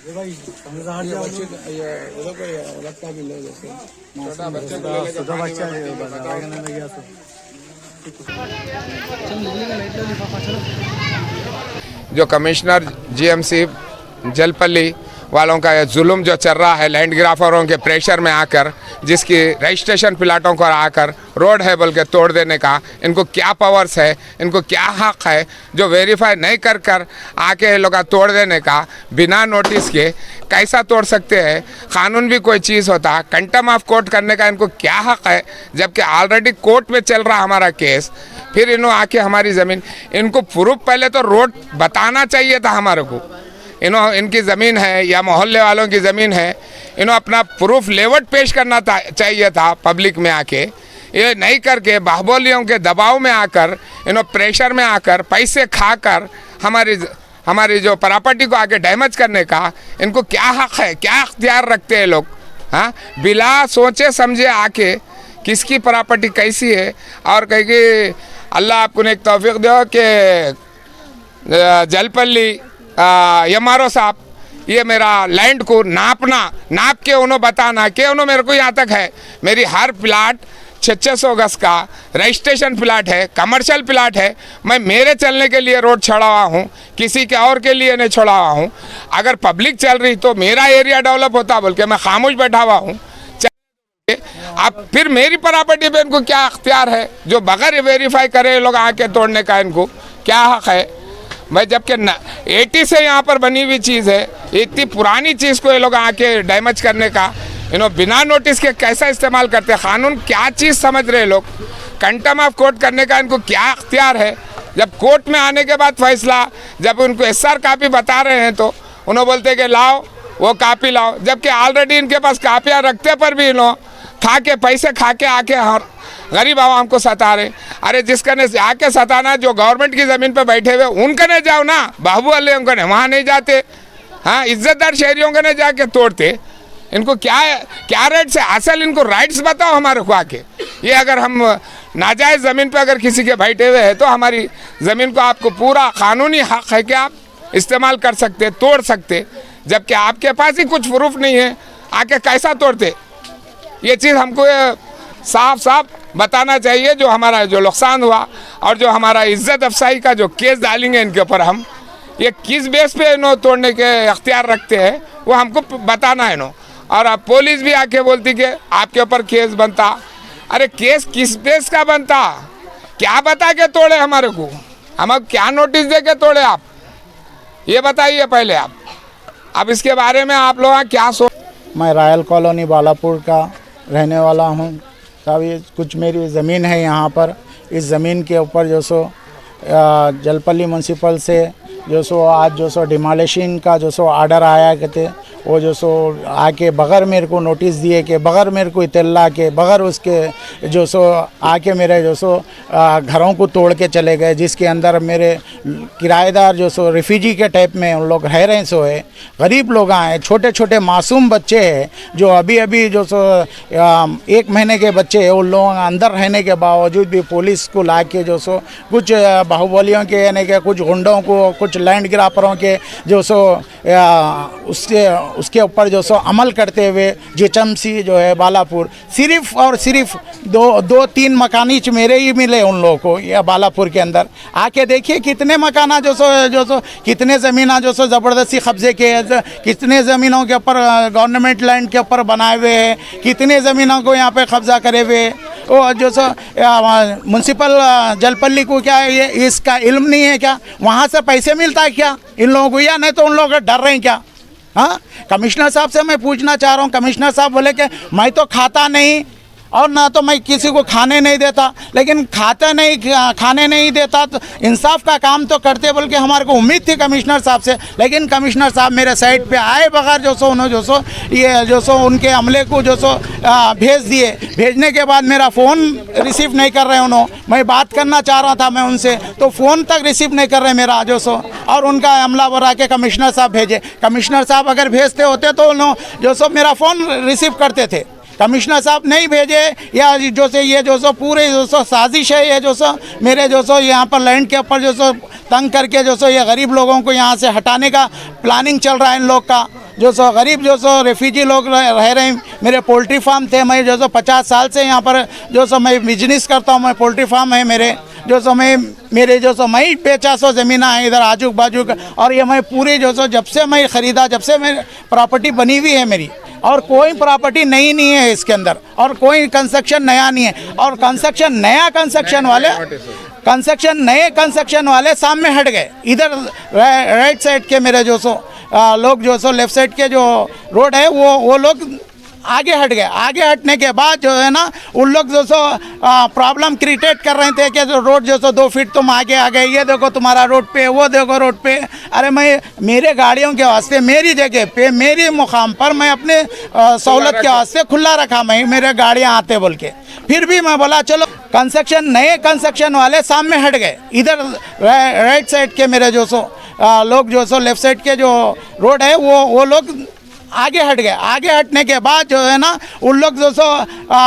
जो commissioner GMC Jalpally वालों का जुल्म जो चल रहा है लैंड ग्राफरों के प्रेशर में आकर, जिसकी रजिस्ट्रेशन प्लाटों को आकर रोड है बोल के तोड़ देने का, इनको क्या पावर्स है, इनको क्या हक है जो वेरीफाई नहीं कर कर आके लोग तोड़ देने का, बिना नोटिस के कैसा तोड़ सकते हैं? कानून भी कोई चीज़ होता, कंटेम्प्ट ऑफ कोर्ट करने का इनको क्या हक है? जबकि ऑलरेडी कोर्ट में चल रहा हमारा केस, फिर इन्हों आके हमारी ज़मीन, इनको प्रूफ पहले तो रोड बताना चाहिए था हमारे को, इनकी ज़मीन है या मोहल्ले वालों की ज़मीन है, इन्हों अपना प्रूफ लेवट पेश करना चाहिए था पब्लिक में आके। ये नहीं करके बाहुबलियों के दबाव में आकर, इन्हों प्रेशर में आकर, पैसे खाकर हमारी जो प्रॉपर्टी को आगे डैमेज करने का इनको क्या हक है, क्या अख्तियार रखते हैं लोग? हाँ, बिला सोचे समझे आके किसकी प्रॉपर्टी कैसी है, और कहेगी अल्लाह आपको एक तौफीक दो कि जलपल्ली MRO साहब ये मेरा लैंड को नाप के उन्होंने बताना कि उन्होंने मेरे को यहाँ तक है, मेरी हर प्लाट 600 गज का रजिस्ट्रेशन प्लाट है, कमर्शियल प्लाट है, मैं मेरे चलने के लिए रोड छोड़ा हुआ हूँ, किसी के और के लिए नहीं छोड़ा हुआ हूँ। अगर पब्लिक चल रही तो मेरा एरिया डेवलप होता बोल के मैं खामोश बैठा हुआ हूँ। अब फिर मेरी प्रॉपर्टी पे इनको क्या अख्तियार है जो बगैर वेरीफाई करे लोग आके तोड़ने का? इनको क्या हक है? मैं जबकि 80 से यहाँ पर बनी हुई चीज़ है, इतनी पुरानी चीज़ को ये लोग आके डैमेज करने का इन्हों बिना नोटिस के कैसा इस्तेमाल करते हैं? कानून क्या चीज़ समझ रहे लोग? कंटेम्प्ट ऑफ कोर्ट करने का इनको क्या अख्तियार है? जब कोर्ट में आने के बाद फैसला, जब उनको SR कापी बता रहे हैं तो उन्होंने बोलते कि लाओ वो कापी लाओ, जबकि ऑलरेडी इनके पास कापियाँ रखते पर भी इन्हों पैसे खा के आके गरीब आवाम को सता रहे। अरे जिसका ने आके सताना, जो गवर्नमेंट की ज़मीन पे बैठे हुए उनका ने जाओ ना, बाहुबली उनका ने वहाँ नहीं जाते। हाँ, इज्जतदार शहरियों का ने जाके तोड़ते। इनको क्या राइट्स है? असल इनको राइट्स बताओ हमारे को आके। ये अगर हम नाजायज़ ज़मीन पे अगर किसी के बैठे हुए हैं तो हमारी ज़मीन को आपको पूरा कानूनी हक है कि आप इस्तेमाल कर सकते, तोड़ सकते, जबकि आपके पास ही कुछ प्रूफ नहीं है, आके कैसा तोड़ते? ये चीज़ हमको साफ बताना चाहिए। जो नुकसान हुआ और जो हमारा इज्जत अफसाई का जो केस डालेंगे इनके ऊपर, हम ये किस बेस पे इन्हों तोड़ने के अख्तियार रखते हैं वो हमको बताना है इन्हों। और अब पुलिस भी आके बोलती कि आपके ऊपर केस बनता। अरे केस किस बेस का बनता? क्या बता के तोड़े हमारे को? हम अब क्या नोटिस दे के तोड़े? आप ये बताइए पहले आप। अब इसके बारे में आप लोग क्या मैं रायल कॉलोनी बालापुर का रहने वाला हूँ साहब। ये कुछ मेरी ज़मीन है यहाँ पर। इस ज़मीन के ऊपर जो सो जलपल्ली म्यूनसिपल से जो सो आज जो सो डिमोलिशन का जो सो ऑर्डर आया कहते, वो जो सो आके बगैर मेरे को नोटिस दिए के, बगैर मेरे को इत्तला के, बगैर उसके जो सो आके मेरे जो सो घरों को तोड़ के चले गए, जिसके अंदर मेरे किराएदार जो सो रिफ्यूजी के टाइप में उन लोग रह रहे सो है। गरीब लोग आए, छोटे छोटे मासूम बच्चे हैं जो अभी जो सो 1 महीने के बच्चे हैं, उन लोगों अंदर रहने के बावजूद भी पुलिस को ला के जो सो कुछ बाहुबलियों के यानी कि कुछ गुंडों को, कुछ लैंड ग्राफरों के जो सो उसके ऊपर जो सो अमल करते हुए जीएचएमसी जो है बालापुर, सिर्फ और सिर्फ दो तीन मकानी मेरे ही मिले उन लोगों को। या बालापुर के अंदर आके देखिए कितने मकाना जो सो कितने ज़मीना जो सो ज़बरदस्ती कब्जे के, कितने ज़मीनों के ऊपर गवर्नमेंट लैंड के ऊपर बनाए हुए हैं, कितने ज़मीनों को यहाँ पे कब्जा करे हुए। वो जो सो म्यूनसिपल जलपल्ली को क्या ये इसका इल्म नहीं है क्या? वहाँ से पैसे मिलता है क्या इन लोगों को, या नहीं तो उन लोग डर रहे हैं क्या? हाँ, कमिश्नर साहब से मैं पूछना चाह रहा हूँ। कमिश्नर साहब बोले कि मैं तो खाता नहीं और ना तो मैं किसी को खाने नहीं देता, लेकिन खाने नहीं देता तो इंसाफ का काम तो करते बोल के हमारे को उम्मीद थी कमिश्नर साहब से। लेकिन कमिश्नर साहब मेरे साइड पे आए बगैर जो सो उन्होंने जो सो ये जो सो उनके अमले को जो सो भेज दिए। भेजने के बाद मेरा फ़ोन रिसीव नहीं कर रहे उन्होंने। मैं बात करना चाह रहा था मैं उनसे, तो फ़ोन तक रिसीव नहीं कर रहे मेरा जो सो। और उनका अमला बरा के कमिश्नर साहब भेजे। कमिश्नर साहब अगर भेजते होते तो उन्होंने जो सो मेरा फ़ोन रिसीव करते थे। कमिश्नर साहब नहीं भेजे, या जो से ये जो सो पूरे जो सो साजिश है, ये जो सो मेरे जो सो यहाँ पर लैंड के ऊपर जो सो तंग करके जो सो ये गरीब लोगों को यहाँ से हटाने का प्लानिंग चल रहा है इन लोग का। जो सो गरीब जो सो रेफ्यूजी लोग रह रहे हैं। मेरे पोल्ट्री फार्म थे, मैं जो सो 50 साल से यहाँ पर जो सो मैं बिजनेस करता हूँ। मैं पोल्ट्री फार्म है मेरे, जो सो मैं मेरे जो सो मैं बेचा सो ज़मीन है इधर आजू बाजू का। और ये मैं पूरी जो सो जब से मैं ख़रीदा, जब से मेरी प्रॉपर्टी बनी हुई है मेरी, और कोई प्रॉपर्टी नई नहीं है इसके अंदर, और कोई कंस्ट्रक्शन नया नहीं है। और कंस्ट्रक्शन नया कंस्ट्रक्शन नए कंस्ट्रक्शन वाले सामने हट गए। इधर राइट साइड के मेरे जो सो लोग जो सो लेफ्ट साइड के जो रोड है वो लोग आगे हट गए। आगे हटने के बाद जो है ना उन लोग जो सो प्रॉब्लम क्रिएट कर रहे थे कि जो रोड जो सो 2 फीट तुम आगे आ गए, ये देखो तुम्हारा रोड पे, वो देखो रोड पे। अरे मैं मेरे गाड़ियों के वास्ते मेरी जगह पे मेरी मुकाम पर मैं अपने सहूलत के वास्ते खुला रखा, मैं मेरे गाड़ियाँ आते बोल के। फिर भी मैं बोला चलो नए कंस्ट्रक्शन वाले सामने हट गए। इधर राइट साइड के मेरे जो सो लोग जो सो लेफ्ट साइड के जो रोड है वो लोग आगे हट गए। आगे हटने के बाद जो है ना उन लोग जो सो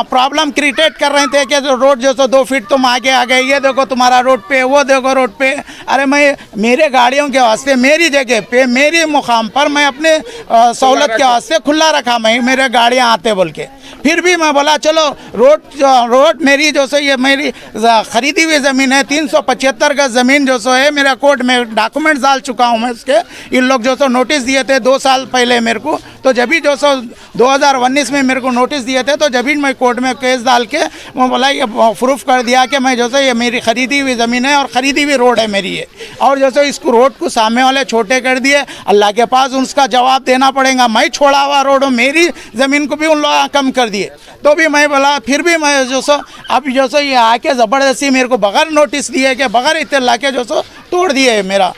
प्रॉब्लम क्रिएट कर रहे थे कि जो रोड जो सो 2 फीट तुम आगे आ गए, ये देखो तुम्हारा रोड पे, वो देखो रोड पे। अरे मैं मेरे गाड़ियों के वास्ते मेरी जगह पे मेरी मुकाम पर मैं अपने सहूलत के वास्ते खुला रखा, मैं मेरे गाड़ियाँ आते बोल के। फिर भी मैं बोला चलो रोड मेरी जो सो ये मेरी ख़रीदी हुई ज़मीन है, 375 गज ज़मीन जो सो है। मेरा कोर्ट में डॉक्यूमेंट्स डाल चुका हूँ मैं इसके। इन लोग जो सो नोटिस दिए थे 2 साल पहले मेरे को, तो जब भी जो सो 2019 में मेरे को नोटिस दिए थे, तो जब भी मैं कोर्ट में केस डाल के मैं बोला ये प्रूफ कर दिया कि मैं जो सो ये मेरी ख़रीदी हुई ज़मीन है और ख़रीदी हुई रोड है मेरी ये। और जो सो इसको रोड को सामने वाले छोटे कर दिए, अल्लाह के पास उसका जवाब देना पड़ेगा। मैं छोड़ा हुआ रोड हूँ, मेरी ज़मीन को भी उन लोग कम कर दिए। तो भी मैं बोला, फिर भी मैं जो सो अब जो सो ये आके ज़बरदस्ती मेरे को बगैर नोटिस दिए के बगैर इत्तला के जो सो तोड़ दिए मेरा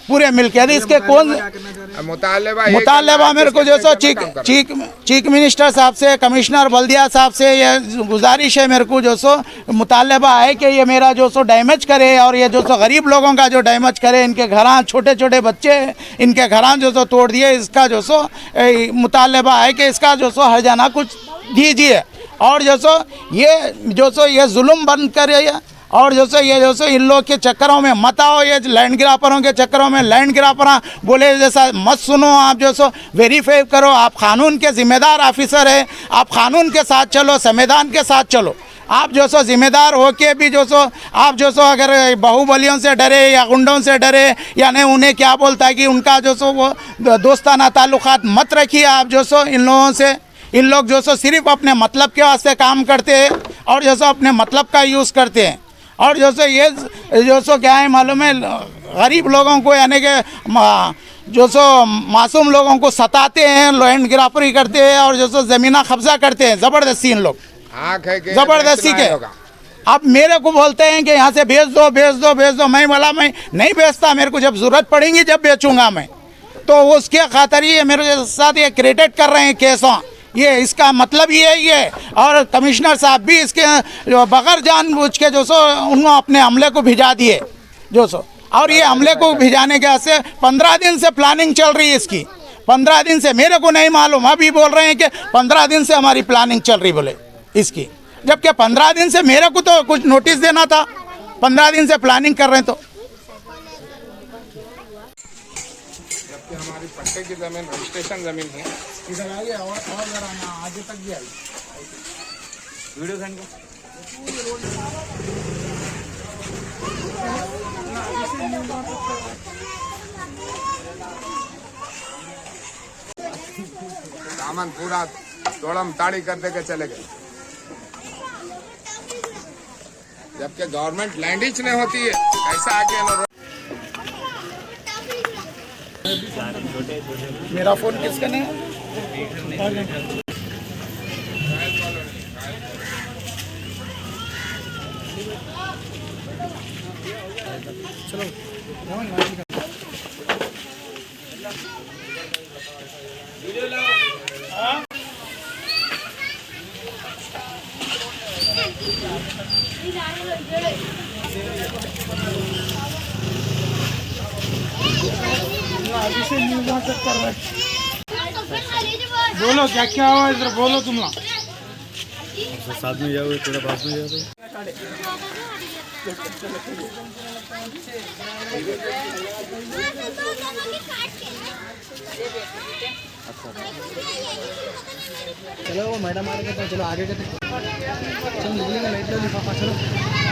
पूरे मिलके। यदि इसके कौन मुतालबा मेरे को जो सो चीफ मिनिस्टर साहब से, कमिश्नर बल्दिया साहब से ये गुजारिश है मेरे को जो सो मुतालबा है कि ये मेरा जो सो डैमेज करे, और ये जो सो गरीब लोगों का जो डैमेज करे। इनके घरां छोटे छोटे बच्चे, इनके घरां जो सो तोड़ दिए। इसका जो सो मुतालबा है कि इसका जो सो हर्जाना कुछ दीजिए, और जो सो ये जुल्म बंद करे, और जो सो इन लोग के चक्करों में मत आओ। ये लैंड ग्राफरों के चक्करों में लैंड ग्राफर बोले जैसा मत सुनो। आप जो सो वेरीफाई करो, आप कानून के जिम्मेदार ऑफिसर है, आप कानून के साथ चलो, संविधान के साथ चलो। आप जो सो जिम्मेदार होके भी जो सो आप जो सो अगर बाहुबलियों से डरे या गुंडों से डरे, यानी उन्हें क्या बोलता है कि उनका जो सो वो दोस्ताना ताल्लुकात मत रखिए आप जो सो इन लोगों से। इन लोग जो सो सिर्फ अपने मतलब के वास्ते काम करते हैं, और जो सो अपने मतलब का यूज़ करते हैं। और जो सो ये जो सो क्या है मालूम है, गरीब लोगों को यानी कि जो सो मासूम लोगों को सताते हैं, लैंड ग्राफरी करते हैं, और जो सो ज़मीना कब्जा करते हैं ज़बरदस्ती। इन लोग ज़बरदस्ती के अब मेरे को बोलते हैं कि यहाँ से भेज दो भेज दो भेज दो। मैं बोला मैं नहीं भेजता, मेरे को जब ज़रूरत पड़ेगी जब बेचूँगा मैं। तो उसके खातिर ये मेरे साथ ये क्रिएट कर रहे हैं केसों। ये इसका मतलब ये है ये। और कमिश्नर साहब भी इसके बगैर जानबूझ के जो सो उन्होंने अपने अमले को भिजा दिए जो सो। और ये अमले को भिजाने के से 15 दिन से प्लानिंग चल रही है इसकी। 15 दिन से मेरे को नहीं मालूम, अभी बोल रहे हैं कि 15 दिन से हमारी प्लानिंग चल रही बोले इसकी, जबकि 15 दिन से मेरे को तो कुछ नोटिस देना था। 15 दिन से प्लानिंग कर रहे हैं तो हमारी पट्टे की जमीन रजिस्ट्रेशन जमीन है। इधर आइए और जरा आगे तक भी आइए। वीडियो खान सामान पूरा तोड़म ताड़ी कर दे के चले गए, जबकि गवर्नमेंट लैंडिज नहीं होती है। ऐसा आके मेरा फोन किसका नहीं है? चलो बोलो क्या क्या हुआ इधर, बोलो तुम लोग। साथ में जाओगे, थोड़ा पास में जाओगे। चलो वो मैडम आ रहे हैं, चलो आगे के चलो निकलेंगे, लाइट लो लिफाफा चलो।